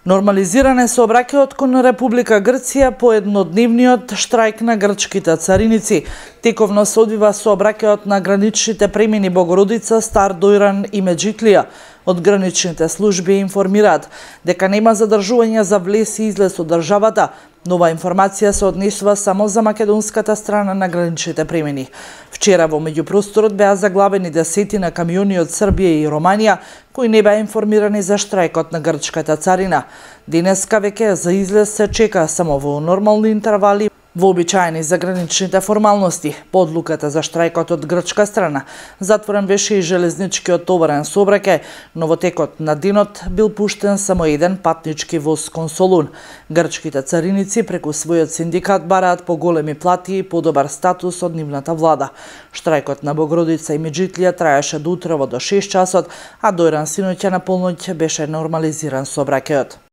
Нормализиран е сообраќајот кон Република Грција по еднодневниот штрајк на грчките цариници. Тековно се одвива сообраќајот на граничните премини Богородица, Стар Дојран и Меджитлија. Од граничните служби информираат дека нема задржување за влез и излез од државата. Нова информација се однесува само за македонската страна на граничните премини. Вчера во меѓупросторот беа заглавени десетина камиони од Србија и Романија кои не беа информирани за штрајкот на грчката царина. Денеска веќе за излез се чека само во нормални интервали, вообичаени за граничните формалности. По одлуката за штрајкот од грчка страна, затворен беше и железничкиот товарен сообраќај, но во текот на денот бил пуштен само еден патнички воз кон Солун. Грчките цариници преку својот синдикат бараат поголеми плати и подобар статус од нивната влада. Штрајкот на Богородица и Меджитлија траеше до утрово до 6 часот, а Дојран синоќа на полноќ беше нормализиран сообраќајот.